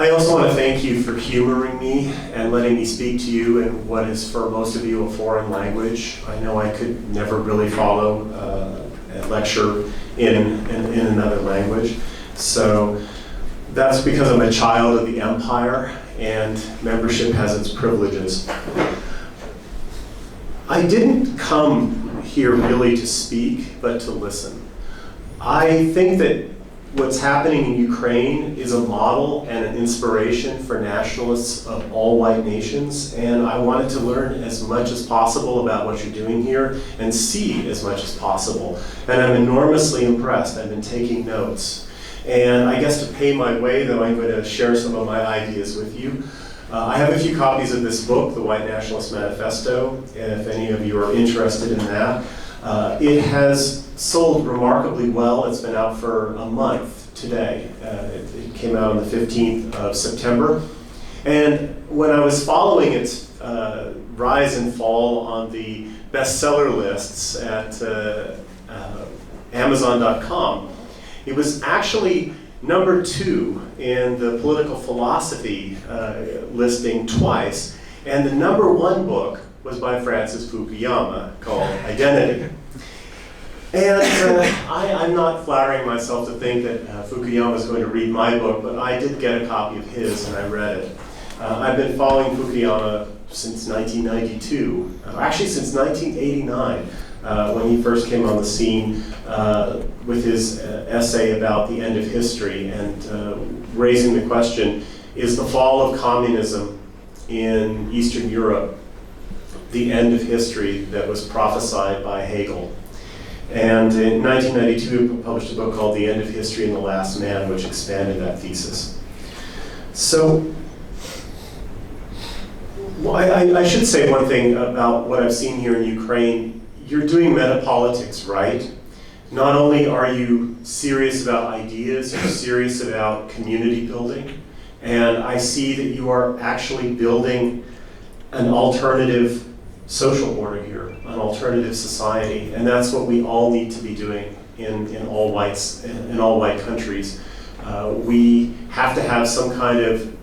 I also want to thank you for humoring me and letting me speak to you in what is for most of you a foreign language. I know I could never really follow a lecture in another language. So that's because I'm a child of the empire and membership has its privileges. I didn't come here really to speak, but to listen. I think that what's happening in Ukraine is a model and an inspiration for nationalists of all white nations, and I wanted to learn as much as possible about what you're doing here and see as much as possible. And I'm enormously impressed. I've been taking notes. And I guess to pay my way, though, I'm going to share some of my ideas with you. I have a few copies of this book, The White Nationalist Manifesto, if any of you are interested in that. It has sold remarkably well. It's been out for a month today. It came out on the 15th of September. And when I was following its rise and fall on the bestseller lists at Amazon.com, it was actually number 2 in the political philosophy listing twice, and the number 1 book was by Francis Fukuyama called Identity. And I'm not flattering myself to think that Fukuyama is going to read my book, but I did get a copy of his and I read it. I've been following Fukuyama since 1992, actually since 1989. When he first came on the scene with his essay about the end of history and raising the question, is the fall of communism in Eastern Europe the end of history that was prophesied by Hegel? And in 1992, he published a book called The End of History and the Last Man, which expanded that thesis. So, well, I should say one thing about what I've seen here in Ukraine. You're doing metapolitics, right? Not only are you serious about ideas, you're serious about community building. And I see that you are actually building an alternative social order here, an alternative society. And that's what we all need to be doing in all white countries. We have to have some kind of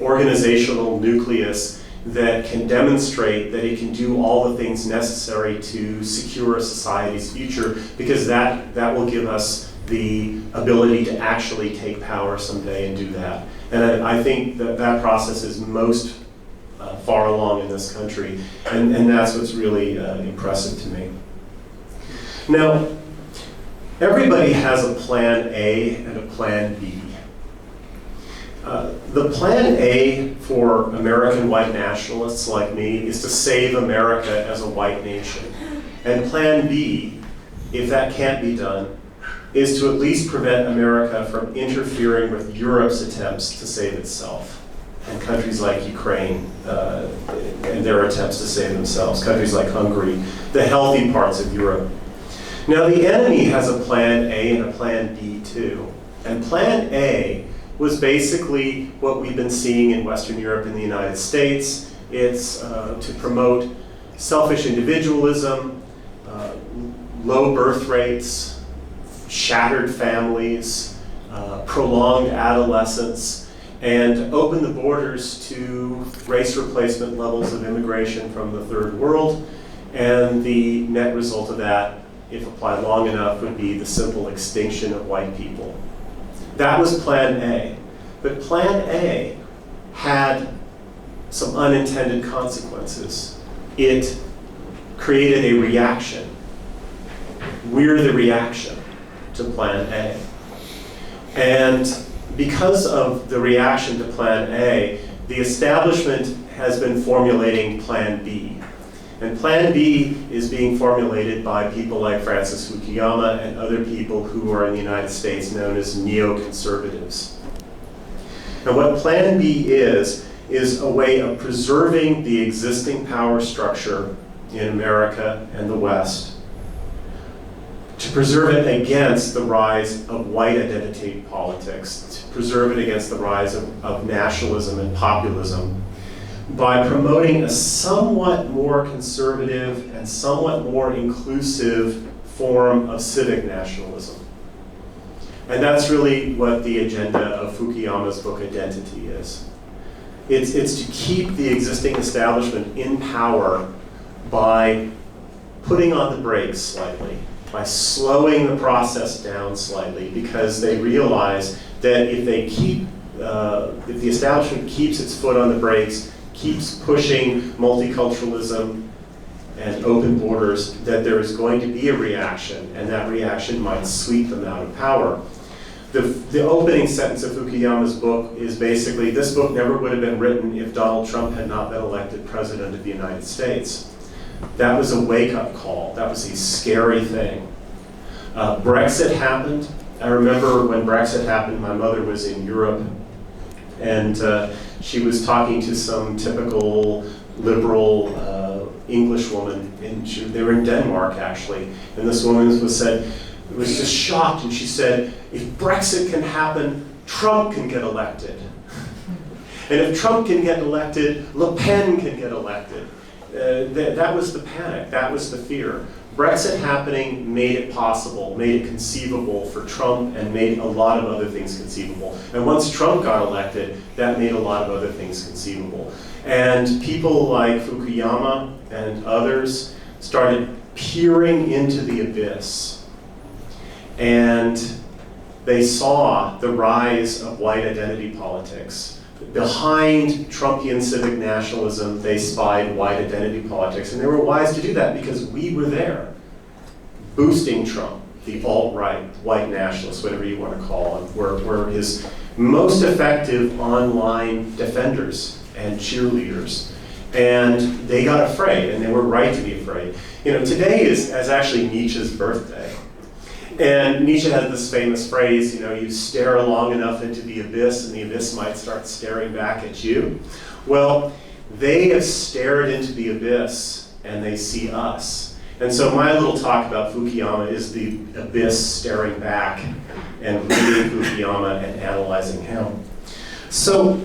organizational nucleus that can demonstrate that it can do all the things necessary to secure a society's future, because that will give us the ability to actually take power someday and do that. And I think that process is most far along in this country, and that's what's really impressive to me. Now, everybody has a plan A and a plan B. The plan A for American white nationalists like me is to save America as a white nation. And plan B, if that can't be done, is to at least prevent America from interfering with Europe's attempts to save itself. And countries like Ukraine and their attempts to save themselves, countries like Hungary, the healthy parts of Europe. Now the enemy has a plan A and a plan B too. And plan A was basically what we've been seeing in Western Europe and the United States. It's to promote selfish individualism, low birth rates, shattered families, prolonged adolescence, and open the borders to race replacement levels of immigration from the third world. And the net result of that, if applied long enough, would be the simple extinction of white people. That was plan A. But plan A had some unintended consequences. It created a reaction. We're the reaction to plan A. And because of the reaction to plan A, the establishment has been formulating plan B. And plan B is being formulated by people like Francis Fukuyama and other people who are in the United States known as neoconservatives. And what plan B is a way of preserving the existing power structure in America and the West, to preserve it against the rise of white identity politics, to preserve it against the rise of nationalism and populism, by promoting a somewhat more conservative and somewhat more inclusive form of civic nationalism. And that's really what the agenda of Fukuyama's book Identity is. It's to keep the existing establishment in power by putting on the brakes slightly, by slowing the process down slightly, because they realize that if the establishment keeps its foot on the brakes, keeps pushing multiculturalism and open borders, that there is going to be a reaction, and that reaction might sweep them out of power. The opening sentence of Fukuyama's book is basically, this book never would have been written if Donald Trump had not been elected president of the United States. That was a wake-up call. That was a scary thing. Brexit happened. I remember when Brexit happened, my mother was in Europe, and she was talking to some typical liberal English woman, and they were in Denmark actually, and this woman was just shocked, and she said, if Brexit can happen, Trump can get elected. And if Trump can get elected, Le Pen can get elected. That was the panic, that was the fear. Brexit happening made it possible, made it conceivable for Trump, and made a lot of other things conceivable. And once Trump got elected, that made a lot of other things conceivable. And people like Fukuyama and others started peering into the abyss. And they saw the rise of white identity politics. Behind Trumpian civic nationalism, they spied white identity politics, and they were wise to do that because we were there, boosting Trump. The alt-right, white nationalists, whatever you want to call them, were his most effective online defenders and cheerleaders. And they got afraid, and they were right to be afraid. You know, today is actually Nietzsche's birthday. And Nietzsche had this famous phrase, you know, you stare long enough into the abyss and the abyss might start staring back at you. Well, they have stared into the abyss and they see us. And so my little talk about Fukuyama is the abyss staring back and reading Fukuyama and analyzing him. So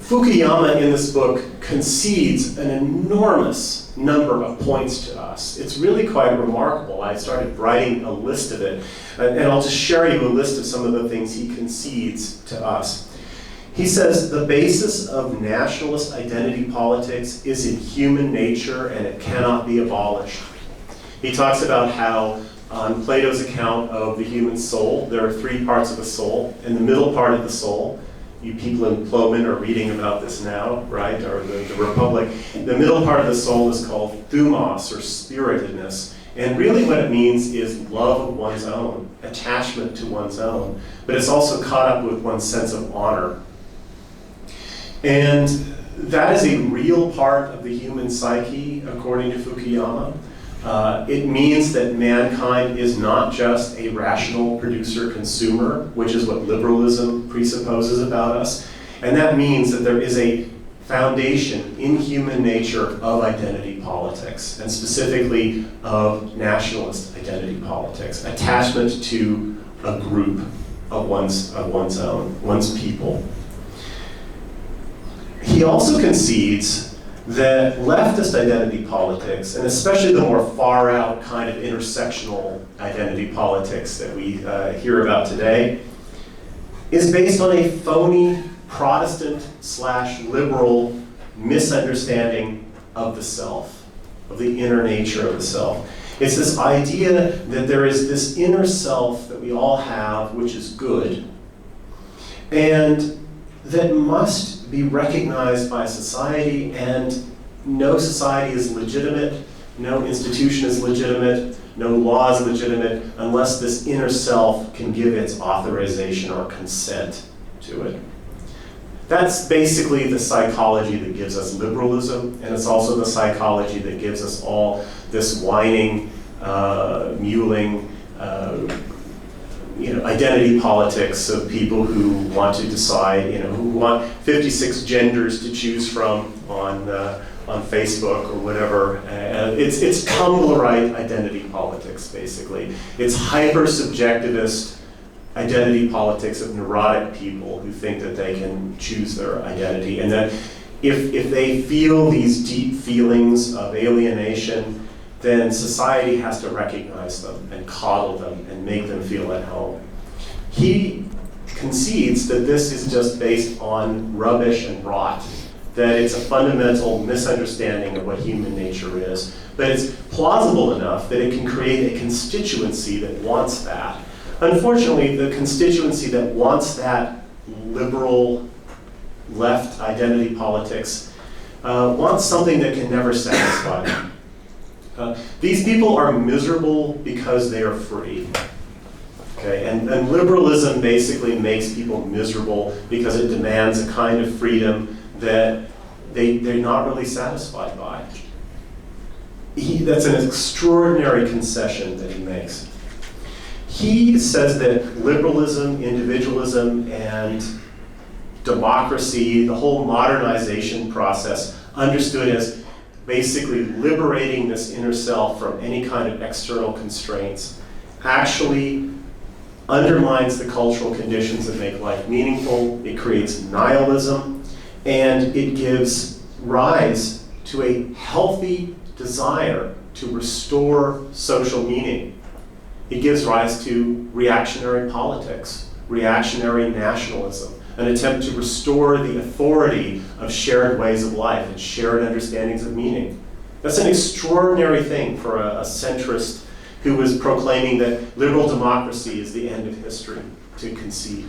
Fukuyama in this book concedes an enormous number of points to us. It's really quite remarkable. I started writing a list of it, and I'll just share you a list of some of the things he concedes to us. He says the basis of nationalist identity politics is in human nature and it cannot be abolished. He talks about how on Plato's account of the human soul, there are three parts of the soul. In the middle part of the soul, you people in Plomin are reading about this now, right? Or the Republic. The middle part of the soul is called thumos, or spiritedness. And really what it means is love of one's own, attachment to one's own. But it's also caught up with one's sense of honor. And that is a real part of the human psyche, according to Fukuyama. It means that mankind is not just a rational producer-consumer, which is what liberalism presupposes about us. And that means that there is a foundation in human nature of identity politics, and specifically of nationalist identity politics, attachment to a group of one's own, one's people. He also concedes that leftist identity politics, and especially the more far-out kind of intersectional identity politics that we hear about today, is based on a phony Protestant/liberal misunderstanding of the self, of the inner nature of the self. It's this idea that there is this inner self that we all have, which is good, and that must be recognized by society, and no society is legitimate, no institution is legitimate, no law is legitimate, unless this inner self can give its authorization or consent to it. That's basically the psychology that gives us liberalism, and it's also the psychology that gives us all this whining, mewling, identity politics of people who want to decide, who want 56 genders to choose from on Facebook or whatever. It's Tumblrite identity politics, basically. It's hyper-subjectivist identity politics of neurotic people who think that they can choose their identity, and that if they feel these deep feelings of alienation, then society has to recognize them and coddle them and make them feel at home. He concedes that this is just based on rubbish and rot, that it's a fundamental misunderstanding of what human nature is, but it's plausible enough that it can create a constituency that wants that. Unfortunately, the constituency that wants that liberal left identity politics wants something that can never satisfy them. These people are miserable because they are free. Okay, and liberalism basically makes people miserable because it demands a kind of freedom that they're not really satisfied by. That's an extraordinary concession that he makes. He says that liberalism, individualism, and democracy, the whole modernization process, understood as basically liberating this inner self from any kind of external constraints, actually undermines the cultural conditions that make life meaningful. It creates nihilism, and it gives rise to a healthy desire to restore social meaning. It gives rise to reactionary politics, reactionary nationalism, an attempt to restore the authority of shared ways of life and shared understandings of meaning. That's an extraordinary thing for a centrist who was proclaiming that liberal democracy is the end of history to concede.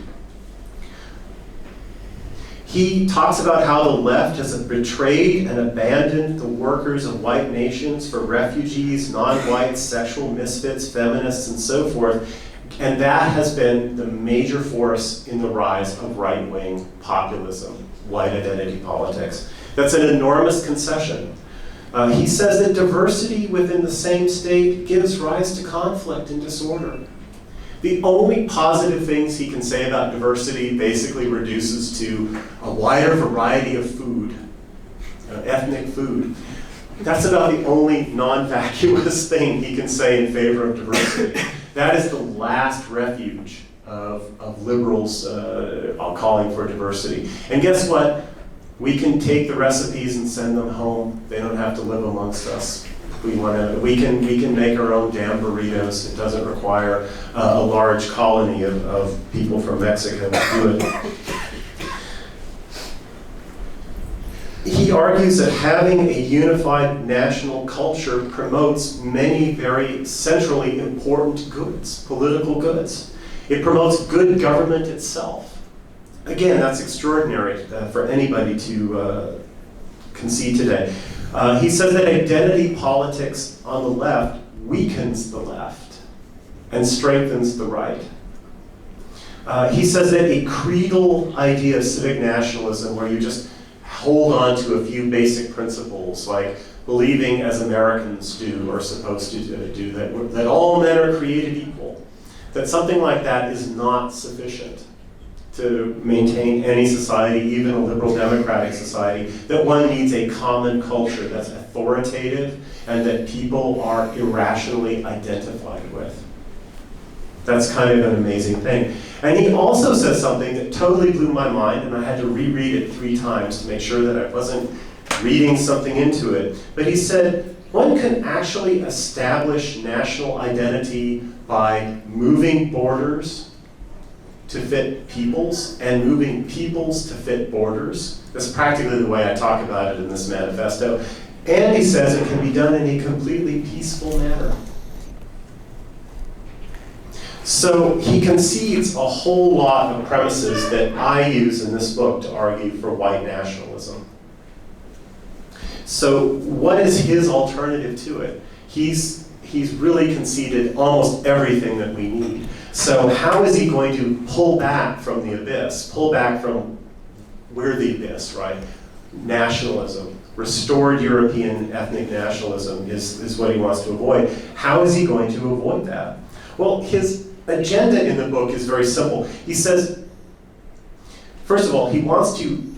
He talks about how the left has betrayed and abandoned the workers of white nations for refugees, non-whites, sexual misfits, feminists, and so forth. And that has been the major force in the rise of right-wing populism, white identity politics. That's an enormous concession. He says that diversity within the same state gives rise to conflict and disorder. The only positive things he can say about diversity basically reduces to a wider variety of food, ethnic food. That's about the only non-vacuous thing he can say in favor of diversity. That is the last refuge of liberals calling for diversity. And guess what? We can take the recipes and send them home. They don't have to live amongst us. We can make our own damn burritos. It doesn't require a large colony of people from Mexico to do it. He argues that having a unified national culture promotes many very centrally important goods, political goods. It promotes good government itself. Again, that's extraordinary for anybody to concede today. He says that identity politics on the left weakens the left and strengthens the right. He says that a creedal idea of civic nationalism, where you just hold on to a few basic principles, like believing as Americans do or supposed to do, that all men are created equal, that something like that is not sufficient to maintain any society, even a liberal democratic society, that one needs a common culture that's authoritative and that people are irrationally identified with. That's kind of an amazing thing. And he also says something that totally blew my mind, and I had to reread it 3 times to make sure that I wasn't reading something into it. But he said, one can actually establish national identity by moving borders to fit peoples, and moving peoples to fit borders. That's practically the way I talk about it in this manifesto. And he says it can be done in a completely peaceful manner. So he concedes a whole lot of premises that I use in this book to argue for white nationalism. So what is his alternative to it? He's really conceded almost everything that we need. So how is he going to pull back from the abyss? Pull back from, we're the abyss, right? Nationalism, restored European ethnic nationalism is what he wants to avoid. How is he going to avoid that? Well, his agenda in the book is very simple. He says, first of all, he wants to,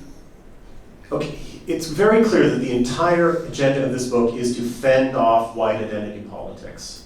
it's very clear that the entire agenda of this book is to fend off white identity politics.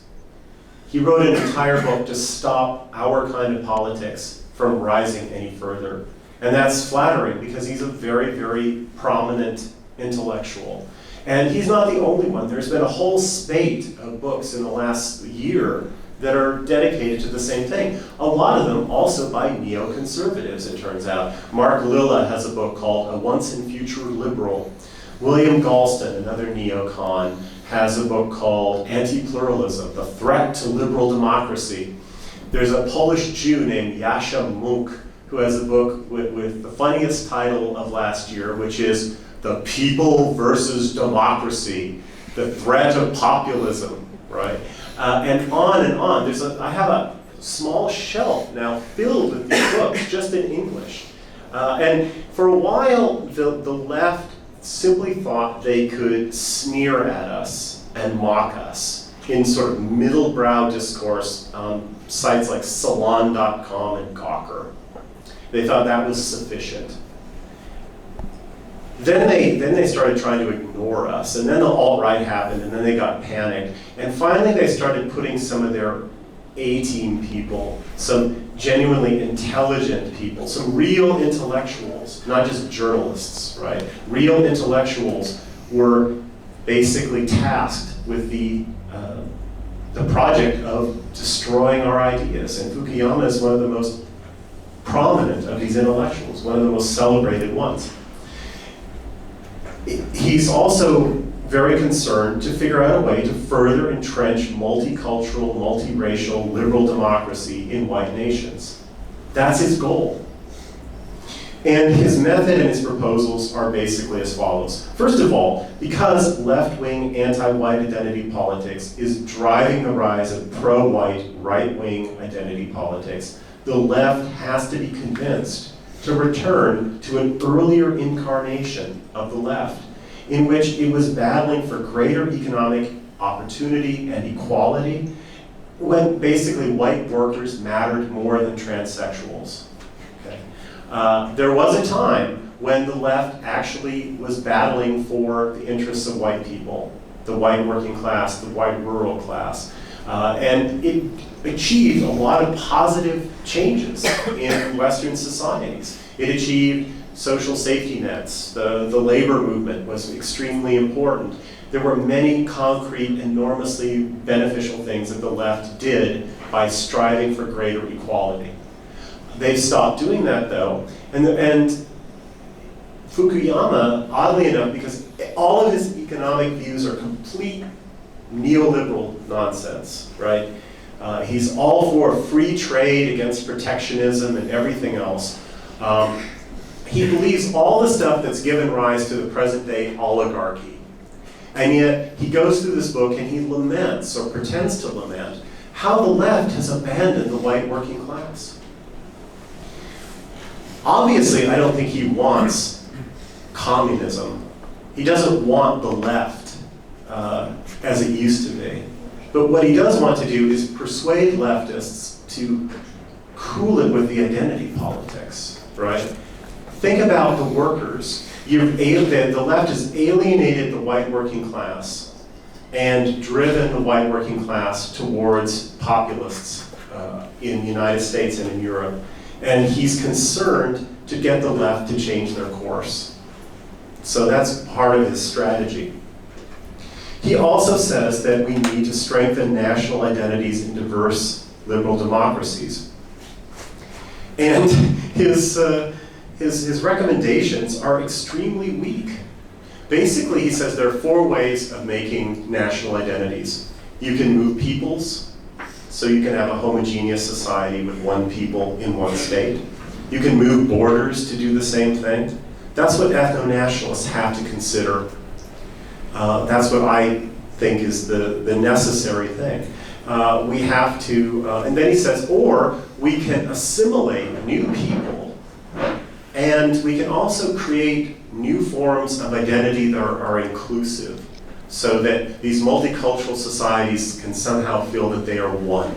He wrote an entire book to stop our kind of politics from rising any further. And that's flattering because he's a very, very prominent intellectual. And he's not the only one. There's been a whole spate of books in the last year that are dedicated to the same thing. A lot of them also by neoconservatives, it turns out. Mark Lilla has a book called A Once and Future Liberal. William Galston, another neocon, has a book called Anti-Pluralism, The Threat to Liberal Democracy. There's a Polish Jew named Yasha Munk who has a book with the funniest title of last year, which is The People versus Democracy, The Threat of Populism, right? And on and on. I have a small shelf now filled with these books, just in English. And for a while, the left simply thought they could sneer at us and mock us in sort of middle-brow discourse on sites like Salon.com and Gawker. They thought that was sufficient. Then they started trying to ignore us, and then the alt-right happened, and then they got panicked. And finally they started putting some of their A-team people, some genuinely intelligent people, some real intellectuals, not just journalists, right? Real intellectuals were basically tasked with the project of destroying our ideas. And Fukuyama is one of the most prominent of these intellectuals, one of the most celebrated ones. He's also very concerned to figure out a way to further entrench multicultural, multiracial, liberal democracy in white nations. That's his goal. And his method and his proposals are basically as follows. First of all, because left-wing anti-white identity politics is driving the rise of pro-white, right-wing identity politics, the left has to be convinced to return to an earlier incarnation of the left, in which it was battling for greater economic opportunity and equality, when basically white workers mattered more than transsexuals. Okay. There was a time when the left actually was battling for the interests of white people, the white working class, the white rural class, and it achieved a lot of positive changes in Western societies. It achieved social safety nets. The labor movement was extremely important. There were many concrete, enormously beneficial things that the left did by striving for greater equality. They've stopped doing that though, and Fukuyama, oddly enough, because all of his economic views are complete neoliberal nonsense, right? He's all for free trade against protectionism and everything else. He believes all the stuff that's given rise to the present day oligarchy. And yet he goes through this book and he laments, or pretends to lament, how the left has abandoned the white working class. Obviously, I don't think he wants communism. He doesn't want the left as it used to be. But what he does want to do is persuade leftists to cool it with the identity politics, right? Think about the workers. The left has alienated the white working class and driven the white working class towards populists in the United States and in Europe. And he's concerned to get the left to change their course. So that's part of his strategy. He also says that we need to strengthen national identities in diverse liberal democracies. And his recommendations are extremely weak. Basically, he says there are 4 ways of making national identities. You can move peoples, so you can have a homogeneous society with one people in one state. You can move borders to do the same thing. That's what ethno-nationalists have to consider. That's what I think is the necessary thing. We have to, and then he says, or we can assimilate new people, and we can also create new forms of identity that are inclusive, so that these multicultural societies can somehow feel that they are one.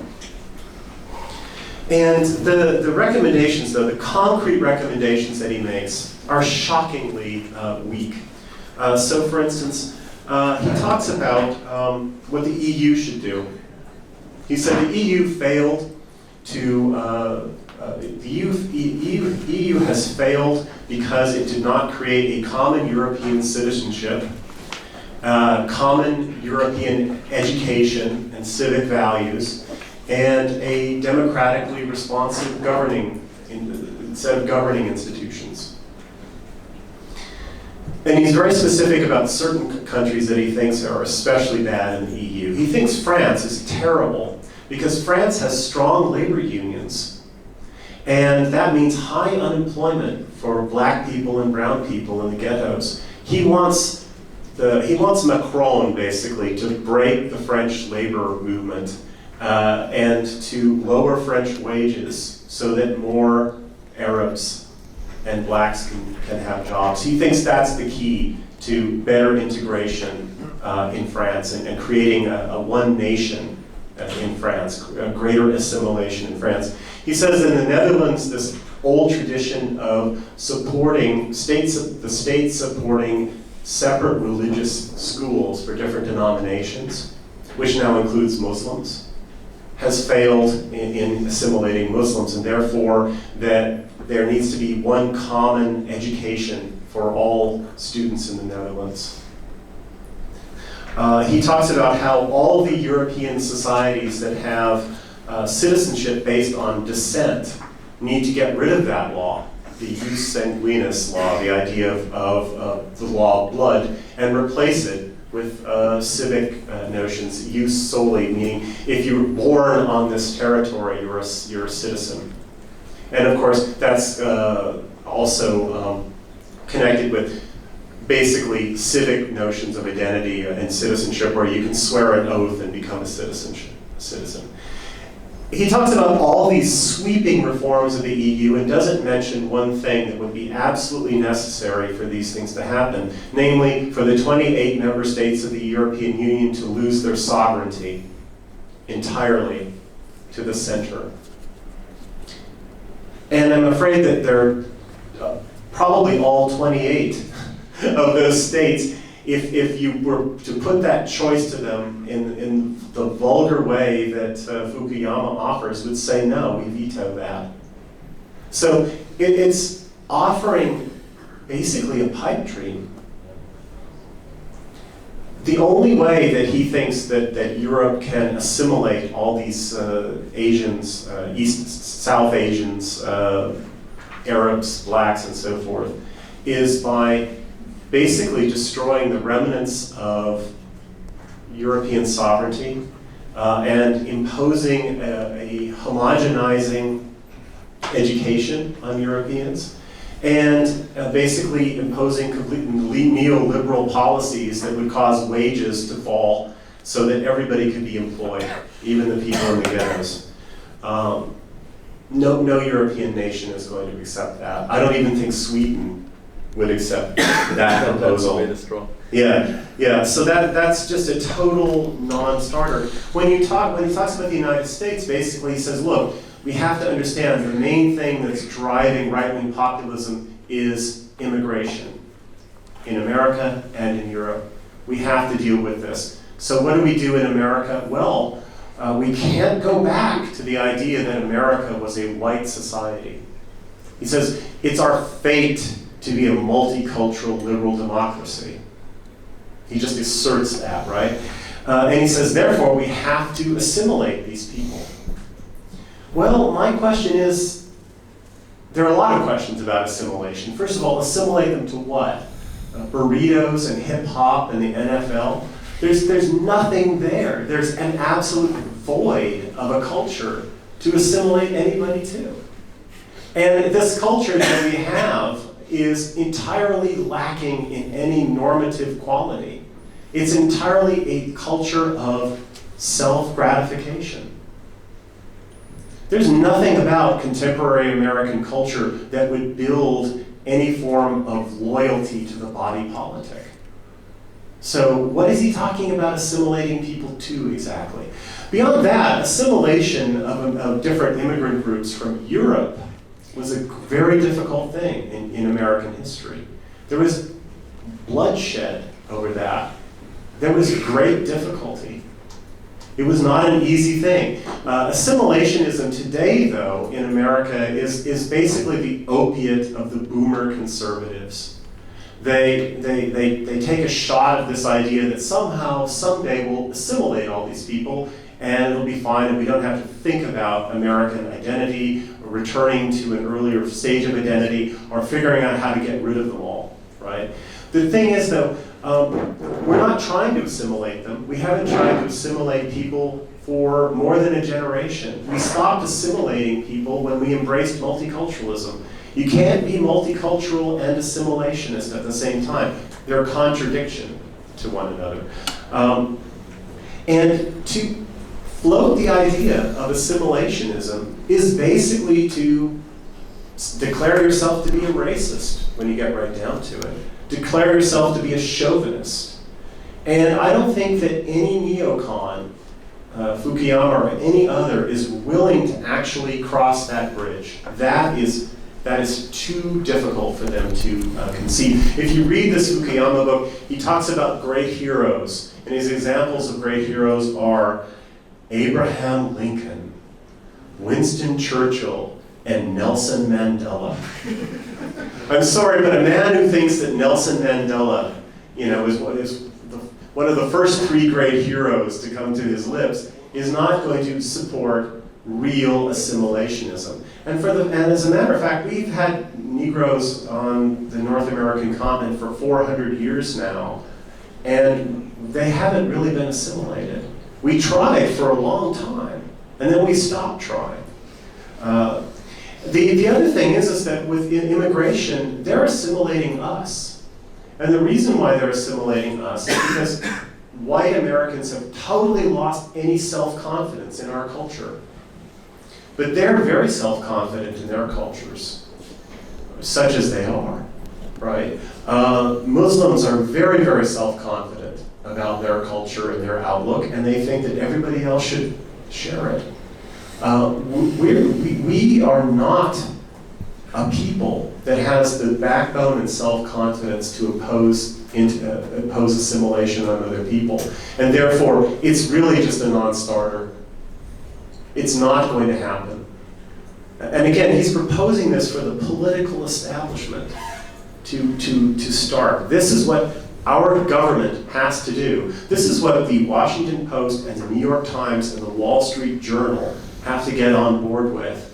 And the recommendations, though, the concrete recommendations that he makes are shockingly weak. So for instance, he talks about what the EU should do. He said the EU failed to, the EU has failed because it did not create a common European citizenship. common European education and civic values, and a democratically responsive set of governing institutions. And he's very specific about certain countries that he thinks are especially bad in the EU. He thinks France is terrible because France has strong labor unions. And that means high unemployment for black people and brown people in the ghettos. He wants Macron, basically, to break the French labor movement and to lower French wages so that more Arabs and blacks can have jobs. He thinks that's the key to better integration in France and creating a one nation in France, a greater assimilation in France. He says in the Netherlands, this old tradition of supporting the state supporting separate religious schools for different denominations, which now includes Muslims, has failed in assimilating Muslims, and therefore that there needs to be one common education for all students in the Netherlands. He talks about how all the European societies that have citizenship based on descent need to get rid of that law, the jus sanguinis law, the idea of the law of blood, and replace it with civic notions, jus soli, meaning if you were born on this territory, you're a citizen. And of course, that's also connected with basically civic notions of identity and citizenship, where you can swear an oath and become a citizen. He talks about all these sweeping reforms of the EU and doesn't mention one thing that would be absolutely necessary for these things to happen, namely for the 28 member states of the European Union to lose their sovereignty entirely to the center. And I'm afraid that they're probably all 28 of those states, if you were to put that choice to them in the vulgar way that Fukuyama offers, would say, no, we veto that. So it's offering basically a pipe dream. The only way that he thinks that Europe can assimilate all these Asians, South Asians, Arabs, blacks, and so forth, is by basically destroying the remnants of European sovereignty and imposing a homogenizing education on Europeans, and basically imposing completely neoliberal policies that would cause wages to fall so that everybody could be employed, even the people in the ghettos. No European nation is going to accept that. I don't even think Sweden would accept that proposal. Yeah. So that's just a total non-starter. When he talks about the United States, basically he says, look, we have to understand the main thing that's driving right-wing populism is immigration in America and in Europe. We have to deal with this. So what do we do in America? Well, we can't go back to the idea that America was a white society. He says it's our fate to be a multicultural liberal democracy. He just asserts that, right? And he says, therefore, we have to assimilate these people. Well, my question is, there are a lot of questions about assimilation. First of all, assimilate them to what? Burritos and hip hop and the NFL? There's nothing there. There's an absolute void of a culture to assimilate anybody to. And this culture that we have is entirely lacking in any normative quality. It's entirely a culture of self-gratification. There's nothing about contemporary American culture that would build any form of loyalty to the body politic. So what is he talking about assimilating people to exactly? Beyond that, assimilation of different immigrant groups from Europe was a very difficult thing in American history. There was bloodshed over that. There was great difficulty. It was not an easy thing. Assimilationism today, though, in America is basically the opiate of the boomer conservatives. They take a shot at this idea that somehow, someday, we'll assimilate all these people and it'll be fine and we don't have to think about American identity, or returning to an earlier stage of identity, or figuring out how to get rid of them all, right? The thing is, though, we're not trying to assimilate them. We haven't tried to assimilate people for more than a generation. We stopped assimilating people when we embraced multiculturalism. You can't be multicultural and assimilationist at the same time. They're a contradiction to one another. And to float the idea of assimilationism is basically to declare yourself to be a racist when you get right down to it. Declare yourself to be a chauvinist. And I don't think that any neocon, Fukuyama or any other, is willing to actually cross that bridge. That is too difficult for them to conceive. If you read this Fukuyama book, he talks about great heroes, and his examples of great heroes are Abraham Lincoln, Winston Churchill, and Nelson Mandela. I'm sorry, but a man who thinks that Nelson Mandela, is one of the first three great heroes to come to his lips, is not going to support real assimilationism. And as a matter of fact, we've had Negroes on the North American continent for 400 years now, and they haven't really been assimilated. We tried for a long time, and then we stopped trying. The other thing is that with immigration, they're assimilating us. And the reason why they're assimilating us is because white Americans have totally lost any self-confidence in our culture. But they're very self-confident in their cultures, such as they are, right? Muslims are very, very self-confident about their culture and their outlook, and they think that everybody else should share it. We are not a people that has the backbone and self-confidence to oppose assimilation on other people. And therefore, it's really just a non-starter. It's not going to happen. And again, he's proposing this for the political establishment to start. This is what our government has to do. This is what the Washington Post and the New York Times and the Wall Street Journal have to get on board with,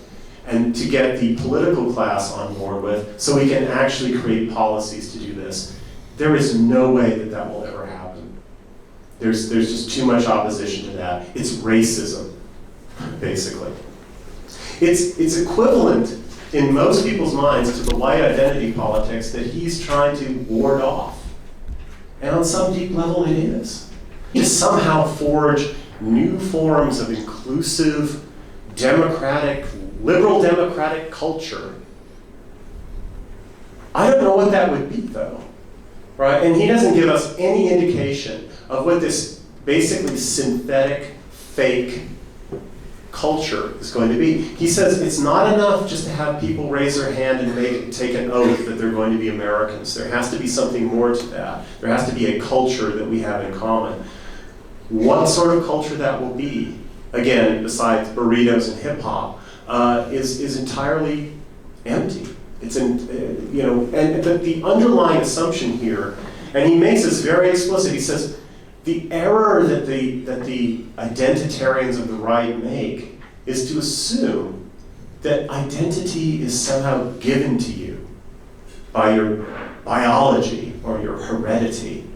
and to get the political class on board with, so we can actually create policies to do this. There is no way that that will ever happen. There's just too much opposition to that. It's racism, basically. It's equivalent in most people's minds to the white identity politics that he's trying to ward off. And on some deep level it is. To somehow forge new forms of inclusive, democratic, liberal democratic culture. I don't know what that would be, though, right? And he doesn't give us any indication of what this basically synthetic, fake culture is going to be. He says it's not enough just to have people raise their hand and take an oath that they're going to be Americans. There has to be something more to that. There has to be a culture that we have in common. What sort of culture that will be, again, besides burritos and hip hop, is entirely empty. It's but the underlying assumption here, and he makes this very explicit. He says the error that the identitarians of the right make is to assume that identity is somehow given to you by your biology or your heredity,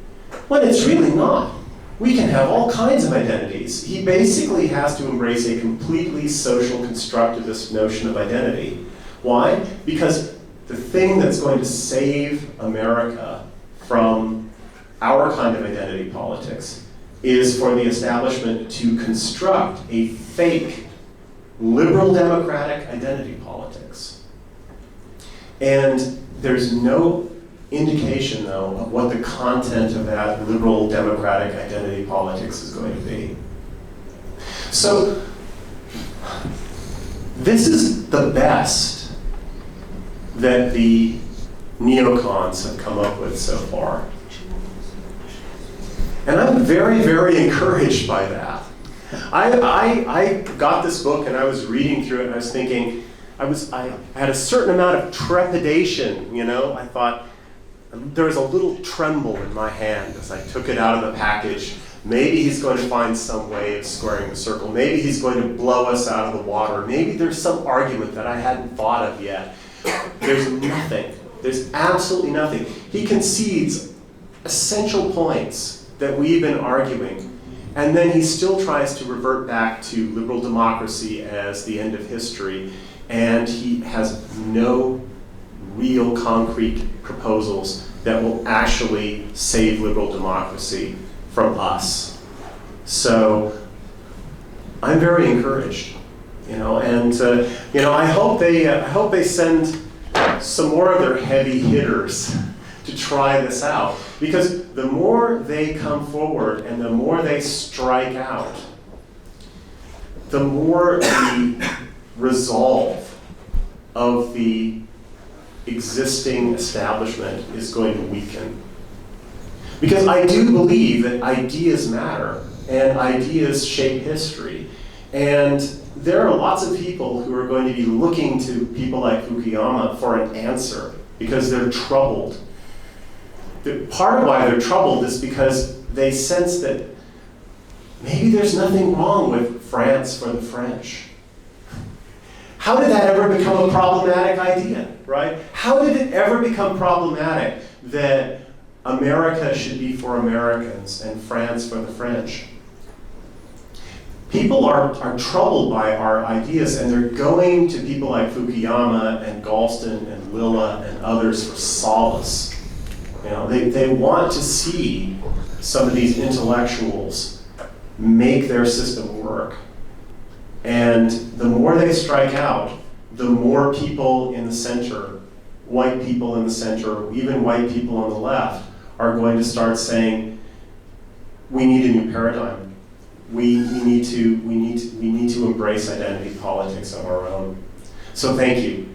when it's really not. We can have all kinds of identities. He basically has to embrace a completely social constructivist notion of identity. Why? Because the thing that's going to save America from our kind of identity politics is for the establishment to construct a fake liberal democratic identity politics. And there's no indication, though, of what the content of that liberal democratic identity politics is going to be. So, this is the best that the neocons have come up with so far. And I'm very, very encouraged by that. I got this book and I was reading through it and I was thinking, I had a certain amount of trepidation, I thought, there was a little tremble in my hand as I took it out of the package. Maybe he's going to find some way of squaring the circle. Maybe he's going to blow us out of the water. Maybe there's some argument that I hadn't thought of yet. There's nothing. There's absolutely nothing. He concedes essential points that we've been arguing, and then he still tries to revert back to liberal democracy as the end of history, and he has no real concrete proposals that will actually save liberal democracy from us. So I'm very encouraged, and I hope they send some more of their heavy hitters to try this out, because the more they come forward and the more they strike out, the more the resolve of the existing establishment is going to weaken. Because I do believe that ideas matter, and ideas shape history. And there are lots of people who are going to be looking to people like Fukuyama for an answer, because they're troubled. Part of why they're troubled is because they sense that maybe there's nothing wrong with France for the French. How did that ever become a problematic idea, right? How did it ever become problematic that America should be for Americans and France for the French? People are troubled by our ideas, and they're going to people like Fukuyama and Galston and Lilla and others for solace. They want to see some of these intellectuals make their system work. And the more they strike out, the more people in the center, white people in the center, even white people on the left, are going to start saying, we need a new paradigm. We need to embrace identity politics of our own. So thank you.